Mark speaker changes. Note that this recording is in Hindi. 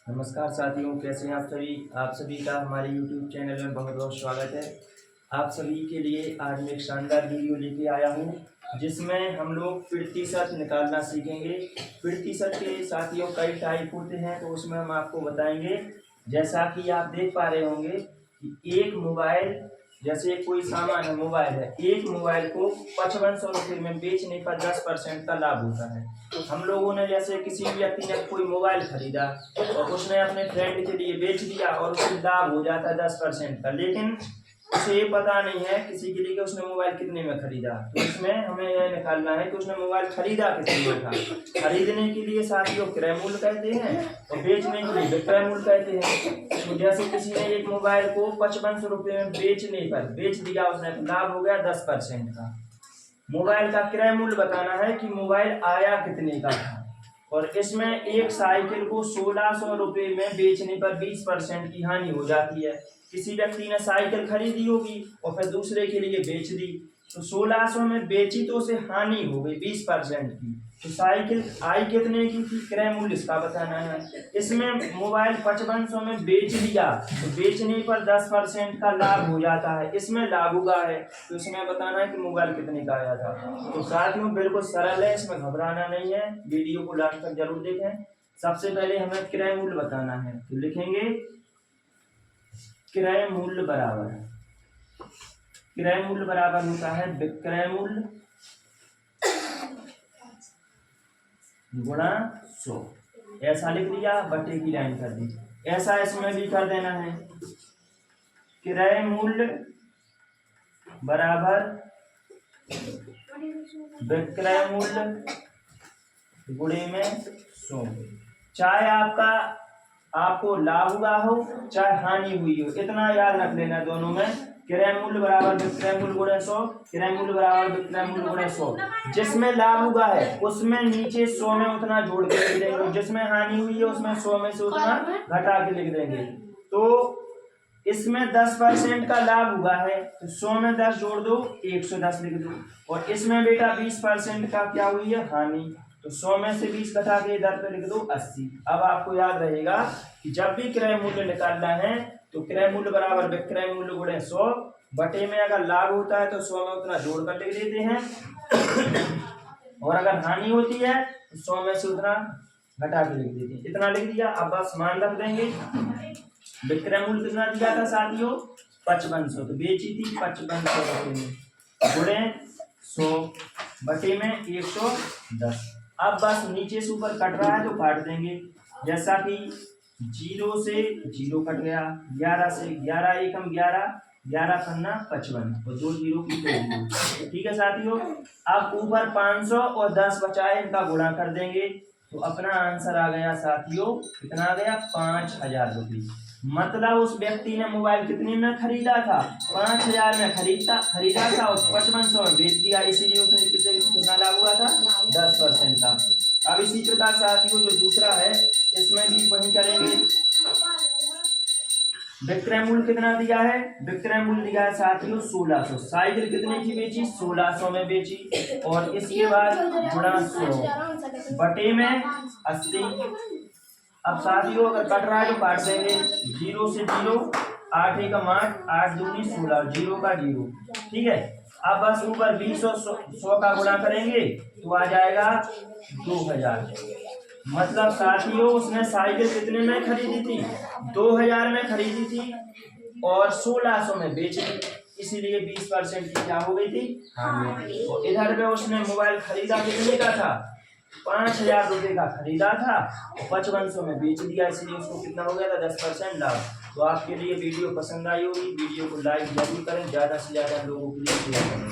Speaker 1: नमस्कार साथियों, कैसे हैं आप सभी। आप सभी का हमारे YouTube चैनल में बहुत बहुत स्वागत है। आप सभी के लिए आज मैं एक शानदार वीडियो लेके आया हूँ जिसमें हम लोग प्रतिशत निकालना सीखेंगे। प्रतिशत के साथियों कई टाइप होते हैं, तो उसमें हम आपको बताएंगे। जैसा कि आप देख पा रहे होंगे कि एक मोबाइल, जैसे कोई सामान है, मोबाइल है, एक मोबाइल को 5500 रुपये में बेचने पर 10% का लाभ होता है। तो हम लोगों ने, जैसे किसी व्यक्ति ने कोई मोबाइल खरीदा और उसने अपने फ्रेंड के लिए बेच दिया और उसे लाभ हो जाता है 10% का, लेकिन उसे ये पता नहीं है किसी के लिए कि उसने मोबाइल कितने में खरीदा। तो इसमें हमें यह निकालना है कि उसने मोबाइल खरीदा कितने में था। खरीदने के लिए साथियों क्रय मूल्य कहते हैं और बेचने के लिए विक्रय मूल्य कहते हैं। तो जैसे किसी ने एक मोबाइल को 5500 रुपये में बेचने पर बेच दिया, उसने तो लाभ हो गया 10% का। मोबाइल का क्रय मूल्य बताना है कि मोबाइल आया कितने का था। और इसमें एक साइकिल को 1600 रुपये में बेचने पर 20% की हानि हो जाती है। किसी व्यक्ति ने साइकिल खरीदी होगी और फिर दूसरे के लिए बेच दी, तो 1600 में बेची तो उसे हानि हो गई 20% की। तो साइकिल आई कितने की थी, क्रय मूल्य इसका बताना है। इसमें मोबाइल 5500 में बेच दिया तो बेचने पर 10% का लाभ हो जाता है, इसमें लाभ हुआ है। तो इसमें बताना है कि मोबाइल कितने का आया था। तो साथियों बिल्कुल सरल है, इसमें घबराना नहीं है, वीडियो को लास्ट तक जरूर देखें। सबसे पहले हमें क्रय मूल्य बताना है, तो लिखेंगे क्रय मूल्य बराबर होता है विक्रय मूल्य गुणा 100। ऐसा लिख दिया, बटे की लाइन कर दी। ऐसा इसमें भी कर देना है, क्रय मूल्य बराबर विक्रय मूल्य गुणे में 100। चाहे आपको लाभ हुआ हो चाहे हानि हुई हो, इतना याद रख लेना दोनों में। क्रय मूल्य बराबर विक्रय मूल्य गुणे 100, क्रय मूल्य बराबर विक्रय मूल्य गुणे 100। जिसमें लाभ हुआ है उसमें नीचे 100 में उतना जोड़ के लिख देंगे, जिसमें हानि हुई है उसमें 100 में से उतना घटा के लिख देंगे। तो इसमें 10% का लाभ हुआ है तो 100 में 10 जोड़ दो, 110 लिख दो। और इसमें बेटा 20% का क्या हुई है, हानि, तो 100 में से 20 घटा के इधर पे लिख दो 80। अब आपको याद रहेगा कि जब भी क्रय मूल्य निकालना है तो क्रय मूल्य बराबर विक्रय मूल्य गुणे 100, बटे में अगर लाभ होता है तो 100 में उतना जोड़ कर लिख देते हैं और अगर हानि होती है तो 100 में से उतना घटा के लिख देते हैं। इतना लिख दिया, अब बस मान रख देंगे। विक्रय मूल्य कितना दिया था साथियों, 5500, तो बेची थी 5500 रुपये में, गुणे 100 बटे में 110। अब बस नीचे से ऊपर कट रहा है तो काट देंगे। जैसा कि 0 से 0 कट गया, 11 से 11 एकम 11, 11 पन्ना 55 और 2 जीरो की 2 जीरो। ठीक है साथियों, अब ऊपर 500 और 10 बचाए, इनका गुणा कर देंगे तो अपना आंसर आ गया साथियों, कितना आ गया, 5000 रुपये। मतलब उस व्यक्ति ने मोबाइल कितने में खरीदा था, 5000 में खरीदा था और 5500 में बेच दिया, इसीलिए उसने कितना लाभ हुआ था, 10% का। अब इसी प्रकार साथियों जो दूसरा है इसमें भी वही करेंगे। विक्रय मूल्य कितना दिया है, विक्रय मूल्य दिया है साथियों 1600। साइकिल कितने की बेची, 1600 में बेची और इसके बाद गुणा 100 बटे में 80। अब साथियों अगर कट रहा है तो काट देंगे, 0 से 0, 8 एकम 8, 8 दूनी 16, 0 का 0। ठीक है, अब बस ऊपर 20 और 100 का गुणा करेंगे तो आ जाएगा 2000। मतलब साथियों उसने साइकिल कितने में खरीदी थी, 2000 में खरीदी थी और 1600 में बेची थी, इसीलिए 20% की क्या हो गई थी, हानि। और इधर पे उसने मोबाइल खरीदा कितने का था, 5000 रुपये का खरीदा था, 5500 में बेच दिया, इसलिए उसको कितना हो गया था, 10% लाभ। तो आपके लिए वीडियो पसंद आई होगी, वीडियो को लाइक जरूर करें, ज़्यादा से ज़्यादा लोगों के लिए शेयर करें।